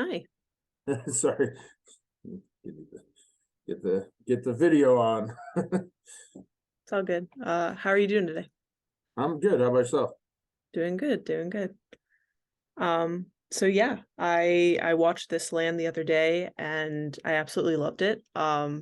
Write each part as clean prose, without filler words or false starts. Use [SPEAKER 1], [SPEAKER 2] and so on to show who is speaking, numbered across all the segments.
[SPEAKER 1] Hi.
[SPEAKER 2] Sorry. Get the video on.
[SPEAKER 1] It's all good. How are you doing today?
[SPEAKER 2] I'm good. How about yourself?
[SPEAKER 1] Doing good, doing good. So yeah, I watched This Land the other day and I absolutely loved it. To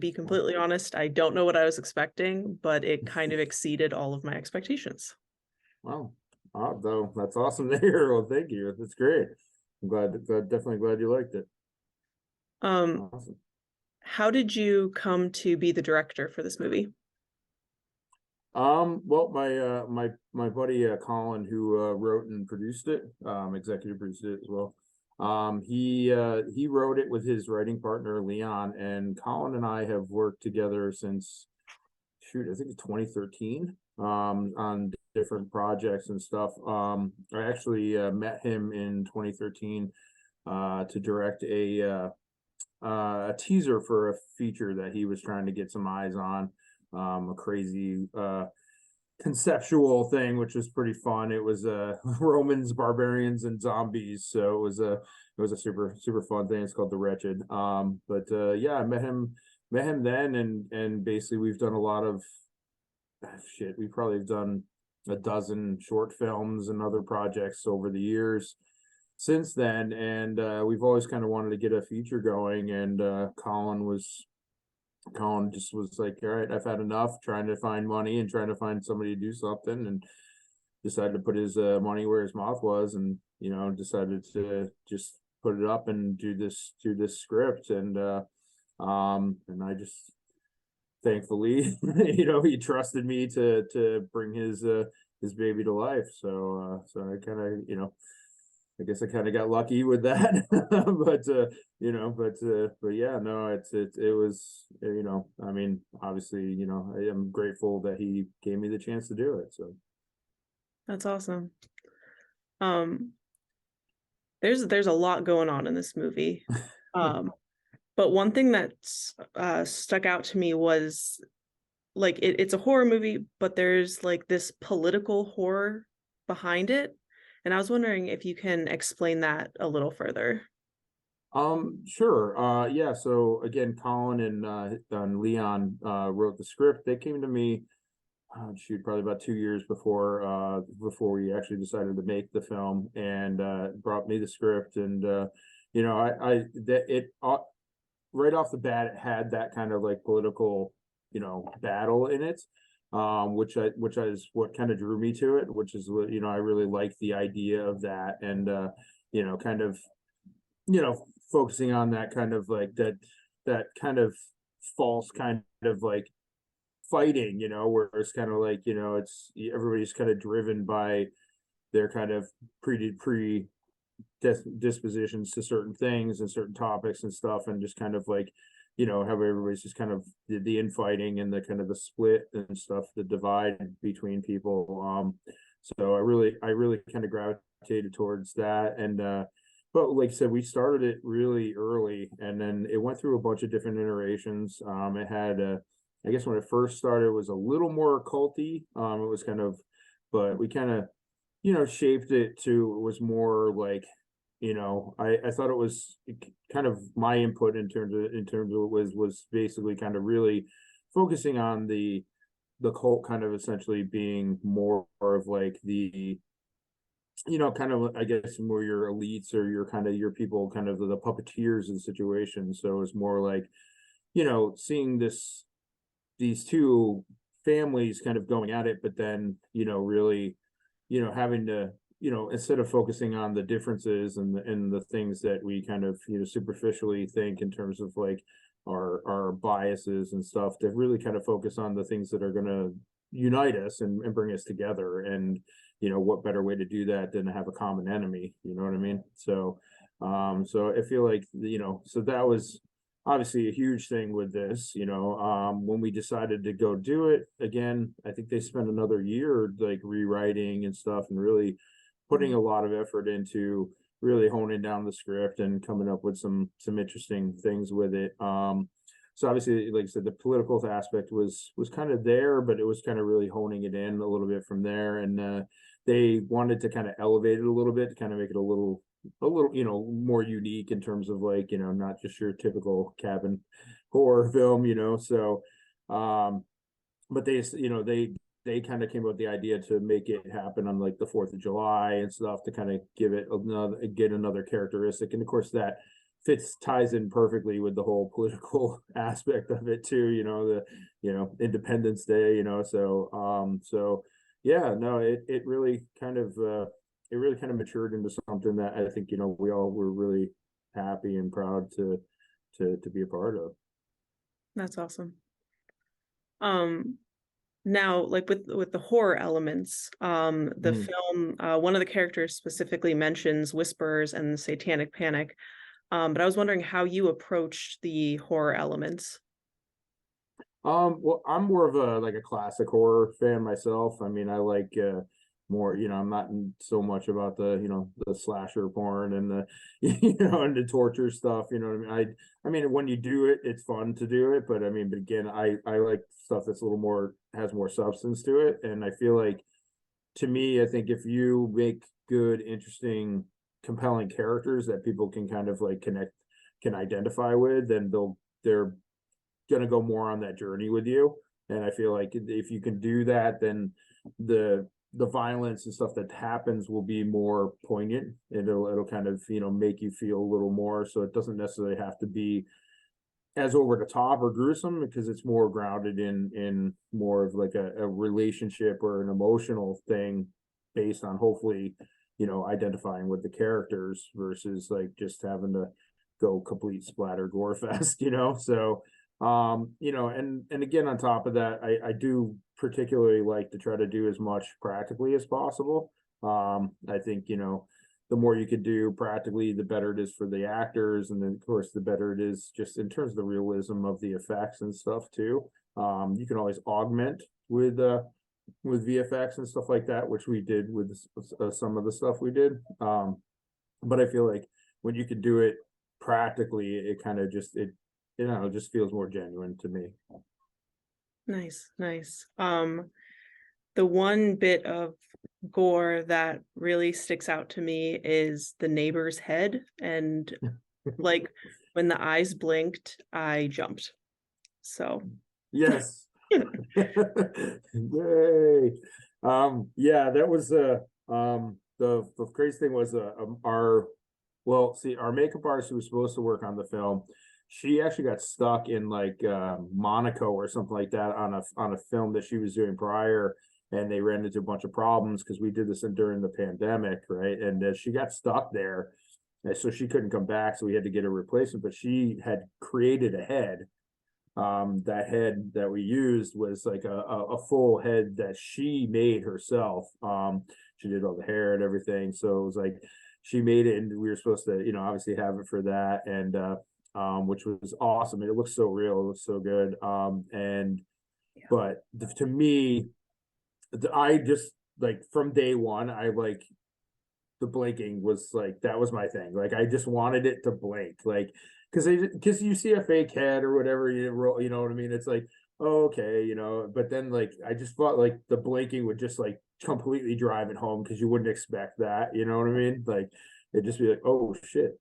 [SPEAKER 1] be completely honest, I don't know what I was expecting, but it kind of exceeded all of my expectations.
[SPEAKER 2] Wow. Though that's awesome to hear. Well, thank you. That's great. Definitely glad you liked it.
[SPEAKER 1] Um,
[SPEAKER 2] Awesome.
[SPEAKER 1] how did you come to be the director for this movie?
[SPEAKER 2] Well, my buddy Colin, who wrote and produced it, executive produced it as well. He wrote it with his writing partner Leon, and Colin and I have worked together since I think it's 2013, on different projects and stuff. I actually met him in 2013 to direct a teaser for a feature that he was trying to get some eyes on, a crazy conceptual thing, which was pretty fun. It was Romans, barbarians, and zombies. So it was a super fun thing. It's called The Wretched. But yeah, I met him then, and basically we've done a lot of shit. We probably have done a dozen short films and other projects over the years since then, and we've always kind of wanted to get a feature going. And Colin just was like, all right, I've had enough trying to find money and trying to find somebody to do something, and decided to put his money where his mouth was, and decided to just put it up and do this script. And I just thankfully, he trusted me to bring his baby to life. So I kind of, I guess I kind of got lucky with that. But yeah, no, it was, I mean, obviously, I am grateful that he gave me the chance to do it. So
[SPEAKER 1] That's awesome. Um, there's a lot going on in this movie. Um, but one thing that's stuck out to me was like it's a horror movie, but there's like this political horror behind it. And I was wondering if you can explain that a little further.
[SPEAKER 2] sure. Yeah. So again, Colin and Leon wrote the script. They came to me, shoot, probably about 2 years before we actually decided to make the film, and brought me the script. And I that it right off the bat, it had that kind of like political, battle in it, which is what kind of drew me to it. Which is what, I really like the idea of that, and kind of, focusing on that kind of like that kind of false kind of like fighting, where it's kind of like, it's everybody's kind of driven by their kind of pre dispositions to certain things and certain topics and stuff, and just kind of like, how everybody's just kind of the infighting and the kind of the split and stuff, the divide between people. So I really kind of gravitated towards that. And but like I said, we started it really early, and then it went through a bunch of different iterations. It had I guess when it first started, it was a little more culty. It was kind of, but we kind of, shaped it to, it was more like, I thought it was kind of my input in terms of it was basically kind of really focusing on the cult, kind of essentially being more of like the, kind of, I guess, more your elites or your kind of your people, kind of the puppeteers of the situation. So it's more like, seeing these two families kind of going at it, but then, really, having to, instead of focusing on the differences and the things that we kind of, superficially think in terms of like our biases and stuff, to really kind of focus on the things that are going to unite us and bring us together. And what better way to do that than to have a common enemy? You know what I mean? So I feel like, so that was obviously a huge thing with this. When we decided to go do it again, I think they spent another year like rewriting and stuff, and really putting a lot of effort into really honing down the script and coming up with some interesting things with it. So obviously, like I said, the political aspect was kind of there, but it was kind of really honing it in a little bit from there. And they wanted to kind of elevate it a little bit to kind of make it a little a little, more unique in terms of like, not just your typical cabin horror film, so but they kind of came up with the idea to make it happen on like the 4th of July and stuff to kind of give it another characteristic. And of course that ties in perfectly with the whole political aspect of it too, Independence Day, so yeah, no, it really kind of matured into something that I think, we all were really happy and proud to be a part of.
[SPEAKER 1] That's awesome. Now, like with the horror elements, the
[SPEAKER 2] Mm.
[SPEAKER 1] film, one of the characters specifically mentions whispers and the satanic panic. But I was wondering how you approached the horror elements.
[SPEAKER 2] Well, I'm more of a like a classic horror fan myself. I mean, I like more, I'm not so much about the slasher porn and the and the torture stuff, what I mean? I mean when you do it, it's fun to do it, but I mean, but again, I like stuff that's a little more has more substance to it. And I feel like to me, I think if you make good, interesting, compelling characters that people can kind of like can identify with, then they're going to go more on that journey with you. And I feel like if you can do that, then the violence and stuff that happens will be more poignant. It'll kind of make you feel a little more. So it doesn't necessarily have to be as over the top or gruesome, because it's more grounded in more of like a relationship or an emotional thing based on hopefully identifying with the characters versus like just having to go complete splatter gore fest. So and again, on top of that, I do particularly like to try to do as much practically as possible. I think the more you could do practically, the better it is for the actors, and then of course the better it is just in terms of the realism of the effects and stuff too. You can always augment with VFX and stuff like that, which we did with some of the stuff we did. But I feel like when you could do it practically, it kind of just it just feels more genuine to me.
[SPEAKER 1] Nice, nice. The one bit of gore that really sticks out to me is the neighbor's head, and like when the eyes blinked, I jumped. So
[SPEAKER 2] Yes. Yay. Yeah, that was the crazy thing was our makeup artist who was supposed to work on the film, she actually got stuck in like Monaco or something like that on a film that she was doing prior, and they ran into a bunch of problems because we did this during the pandemic, right? And she got stuck there, and so she couldn't come back, so we had to get a replacement. But she had created a head. That head that we used was like a full head that she made herself. She did all the hair and everything, so it was like she made it, and we were supposed to obviously have it for that, and which was awesome. It looks so real, it looks so good. And
[SPEAKER 1] yeah.
[SPEAKER 2] But to me, I just like from day one, I like the blinking was like that was my thing. Like I just wanted it to blink, like because you see a fake head or whatever, you know what I mean. It's like, oh, okay, But then like I just thought like the blinking would just like completely drive it home because you wouldn't expect that. You know what I mean? Like it'd just be like, oh shit,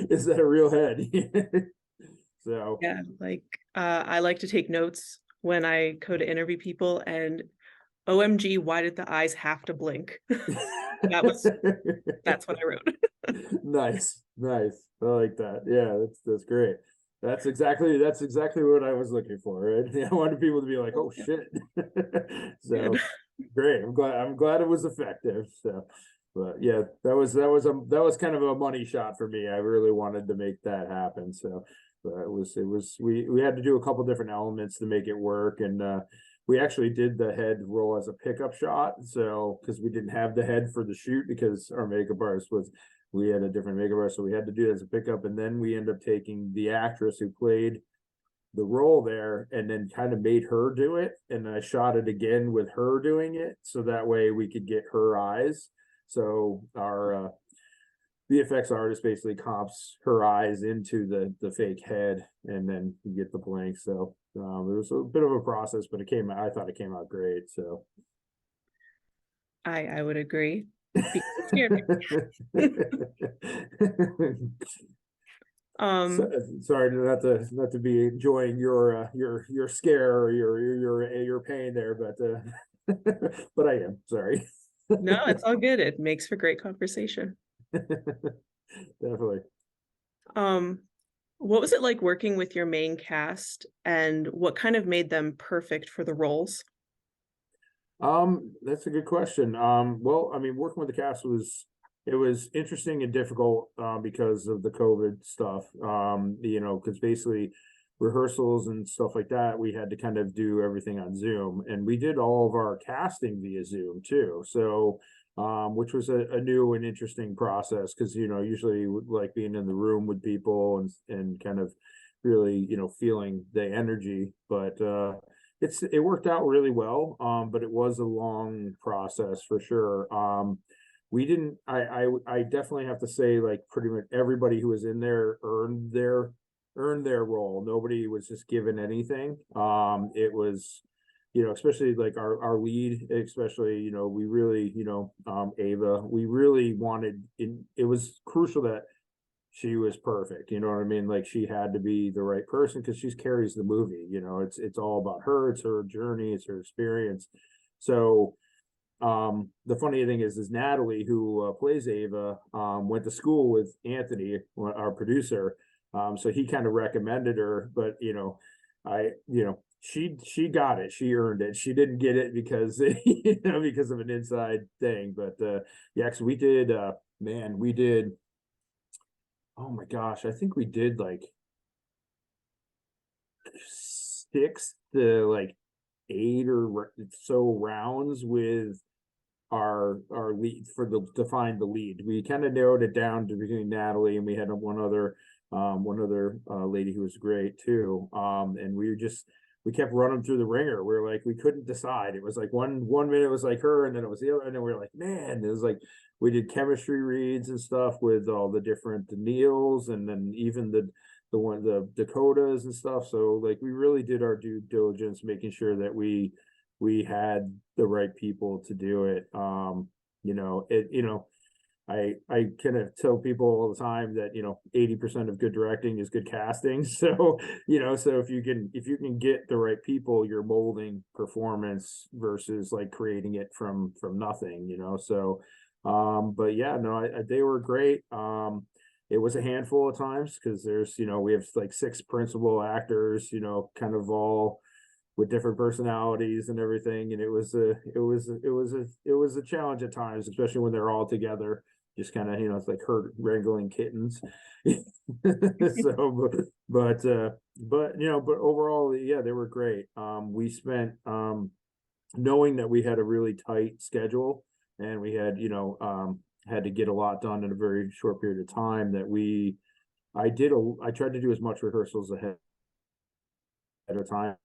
[SPEAKER 2] is that a real head? So
[SPEAKER 1] Yeah, like I like to take notes when I go to interview people, and OMG, why did the eyes have to blink? That was that's what I wrote.
[SPEAKER 2] Nice, nice. I like that. Yeah, that's great. That's exactly what I was looking for, right? I wanted people to be like, "Oh shit!"
[SPEAKER 1] Good.
[SPEAKER 2] So great. I'm glad it was effective. So, but yeah, that was kind of a money shot for me. I really wanted to make that happen. So, but we had to do a couple different elements to make it work, and we actually did the head roll as a pickup shot. So because we didn't have the head for the shoot because our makeup artist was we had a different makeup artist, so we had to do it as a pickup. And then we end up taking the actress who played the role there and then kind of made her do it. And I shot it again with her doing it. So that way we could get her eyes. So our VFX artist basically comps her eyes into the fake head and then you get the blank. So it was a bit of a process, but I thought it came out great. So
[SPEAKER 1] I would agree. because it scared me.
[SPEAKER 2] So,
[SPEAKER 1] Um,
[SPEAKER 2] sorry not to be enjoying your scare or your pain there, but but I am sorry.
[SPEAKER 1] no, it's all good. It makes for great conversation.
[SPEAKER 2] Definitely.
[SPEAKER 1] Um, what was it like working with your main cast, and what kind of made them perfect for the roles?
[SPEAKER 2] That's a good question. Well, I mean, working with the cast it was interesting and difficult because of the COVID stuff. You know, because basically rehearsals and stuff like that, we had to kind of do everything on Zoom, and we did all of our casting via Zoom too. So, which was a new and interesting process because you know usually like being in the room with people and kind of really feeling the energy, but it worked out really well, but it was a long process for sure. We didn't I definitely have to say like pretty much everybody who was in there earned their role. Nobody was just given anything. It was especially like our lead, especially we really Ava, we really wanted it was crucial that she was perfect. You know what I mean? Like she had to be the right person because she carries the movie. It's all about her. It's her journey. It's her experience. So the funny thing is Natalie, who plays Ava, went to school with Anthony, our producer. So he kind of recommended her, but she got it. She earned it. She didn't get it because because of an inside thing. But yeah, because we did man, we did oh my gosh, I think we did like 6 to 8 or so rounds with our lead to find the lead. We kind of narrowed it down to between Natalie and we had one other lady who was great too. And we kept running through the ringer. We were like we couldn't decide. It was like one minute it was like her, and then it was the other, and then we were like, man, it was like we did chemistry reads and stuff with all the different Neils, and then even the Dakotas and stuff. So like we really did our due diligence, making sure that we had the right people to do it. I kind of tell people all the time that 80% of good directing is good casting. So so if you can get the right people, you're molding performance versus like creating it from nothing. So but yeah, no, they were great. It was a handful of times because there's we have like 6 principal actors, kind of all with different personalities and everything, and it was a challenge at times, especially when they're all together, just kind of it's like herd wrangling kittens. So but overall, yeah, they were great. We spent knowing that we had a really tight schedule and we had to get a lot done in a very short period of time, that I tried to do as much rehearsals ahead of time,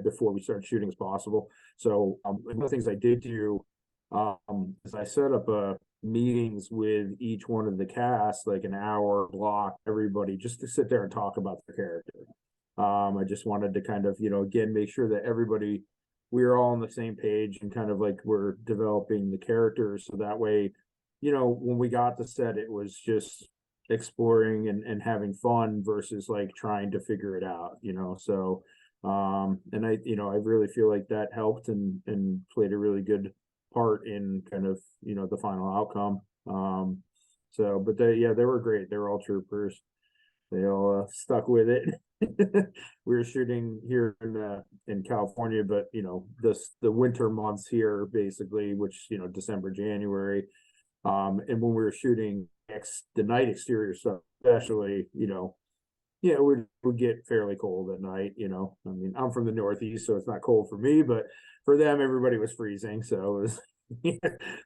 [SPEAKER 2] before we started shooting as possible. So one of the things I did do is I set up meetings with each one of the cast, like an hour block, everybody just to sit there and talk about their character. I just wanted to kind of, again, make sure that everybody, we were all on the same page and kind of like we're developing the characters. So that way, when we got to set, it was just exploring and having fun versus like trying to figure it out, so and I really feel like that helped and played a really good part in kind of the final outcome. So but they were great. They were all troopers. They all stuck with it. We were shooting here in California, but the winter months here basically, which December, January, and when we were shooting the night exterior stuff, especially, it would get fairly cold at night. I mean, I'm from the Northeast, so it's not cold for me, but for them, everybody was freezing. So it was,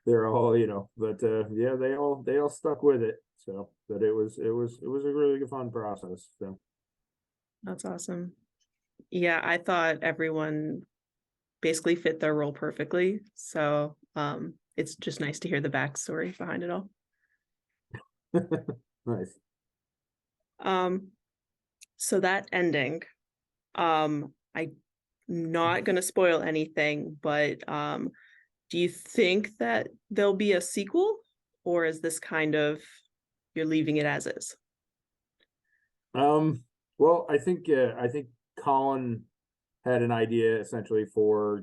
[SPEAKER 2] they're all, but yeah, they all stuck with it. So, but it was a really good fun process. So
[SPEAKER 1] That's awesome. Yeah, I thought everyone basically fit their role perfectly. So it's just nice to hear the backstory behind it all.
[SPEAKER 2] nice.
[SPEAKER 1] So that ending, I'm not gonna spoil anything, but Do you think that there'll be a sequel, or is this kind of you're leaving it as is?
[SPEAKER 2] Well, I think Colin had an idea essentially for,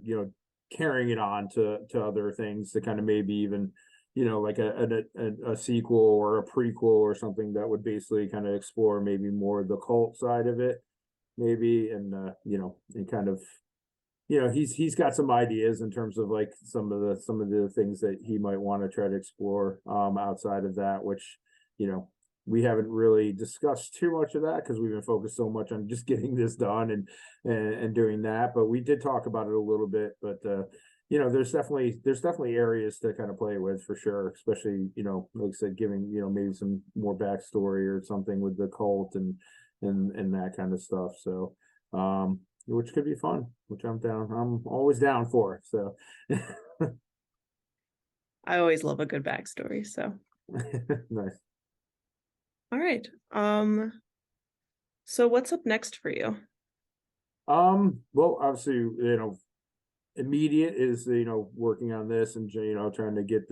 [SPEAKER 2] carrying it on to other things, to kind of maybe even, like a sequel or a prequel or something that would basically kind of explore maybe more the cult side of it, maybe, and and kind of, he's got some ideas in terms of like some of the things that he might want to try to explore outside of that, which, you know we haven't really discussed too much of that because we've been focused so much on just getting this done and doing that. But we did talk about it a little bit. But there's definitely areas to kind of play with for sure, especially, like I said, giving, maybe some more backstory or something with the cult and that kind of stuff. So which could be fun, which I'm always down for. So
[SPEAKER 1] I always love a good backstory. So,
[SPEAKER 2] nice.
[SPEAKER 1] all right. So what's up next for you?
[SPEAKER 2] Well, obviously, immediate is, working on this and, trying to get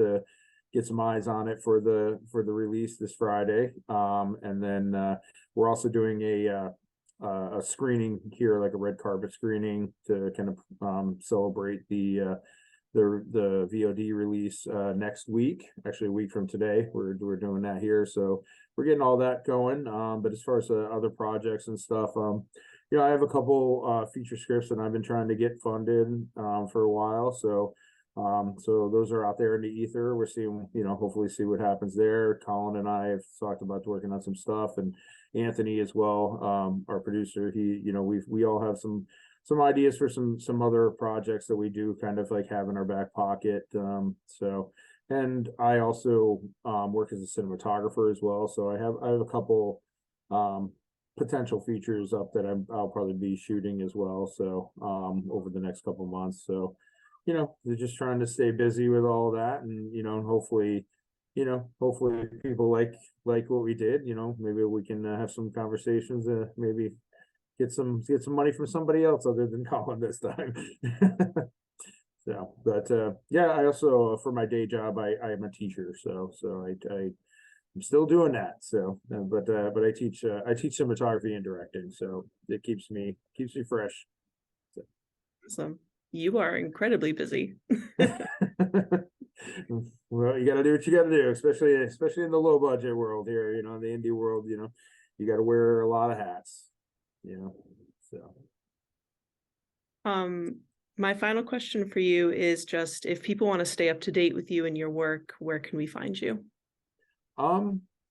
[SPEAKER 2] some eyes on it for the release this Friday. And then we're also doing a screening here, like a red carpet screening, to kind of celebrate the VOD release next week. Actually, a week from today, we're doing that here, so we're getting all that going. But as far as other projects and stuff, I have a couple feature scripts that I've been trying to get funded for a while. So those are out there in the ether. We're seeing, hopefully see what happens there. Colin and I have talked about working on some stuff, and Anthony as well, our producer. We all have some ideas for some other projects that we do kind of like have in our back pocket. And I also work as a cinematographer as well. So I have a couple potential features up that I'll probably be shooting as well. So over the next couple months. So they're just trying to stay busy with all that, and hopefully people like what we did. Maybe we can have some conversations, maybe get some money from somebody else other than Colin this time. So, but yeah, I also, for my day job, I am a teacher, so I'm still doing that. So, but I teach cinematography and directing, so it keeps me fresh. So.
[SPEAKER 1] Awesome. You are incredibly busy.
[SPEAKER 2] Well, you got to do what you got to do, especially in the low budget world here. The indie world. You got to wear a lot of hats. So.
[SPEAKER 1] My final question for you is just, if people want to stay up to date with you and your work, where can we find you?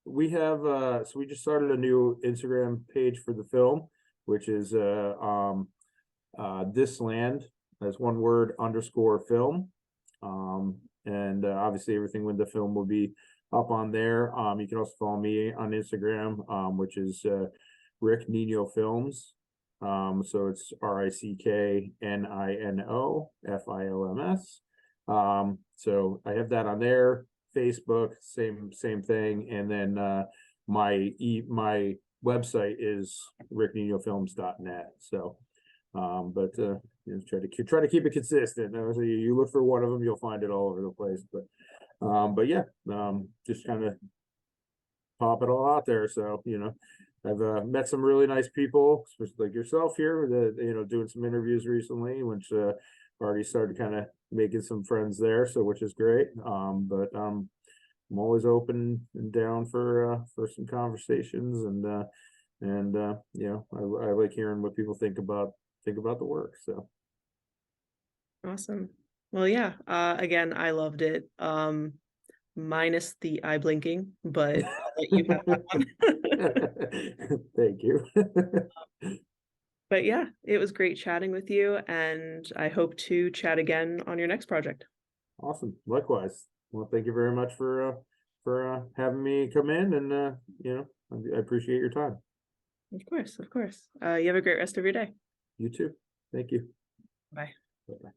[SPEAKER 2] We have so we just started a new Instagram page for the film, which is this land, as one word, _film. And obviously everything with the film will be up on there. You can also follow me on Instagram, which is Rick Nino Films. So it's RickNinoFilms. So I have that on there. Facebook, same thing. And then my website is rickninofilms.net. So but try to keep it consistent. You look for one of them, you'll find it all over the place. But yeah, just kind of pop it all out there. So I've met some really nice people, especially like yourself here, that doing some interviews recently, which already started kind of making some friends there, so which is great. But I'm always open and down for some conversations, and I like hearing what people think about the work. So
[SPEAKER 1] Awesome. Well, yeah. Again, I loved it. Minus the eye blinking, but I'll let you have that one.
[SPEAKER 2] Thank you.
[SPEAKER 1] But yeah, it was great chatting with you, and I hope to chat again on your next project.
[SPEAKER 2] Awesome. Likewise. Well, thank you very much for having me come in, and I appreciate your time.
[SPEAKER 1] Of course, of course. You have a great rest of your day.
[SPEAKER 2] You too. Thank you.
[SPEAKER 1] Bye.
[SPEAKER 2] Bye-bye.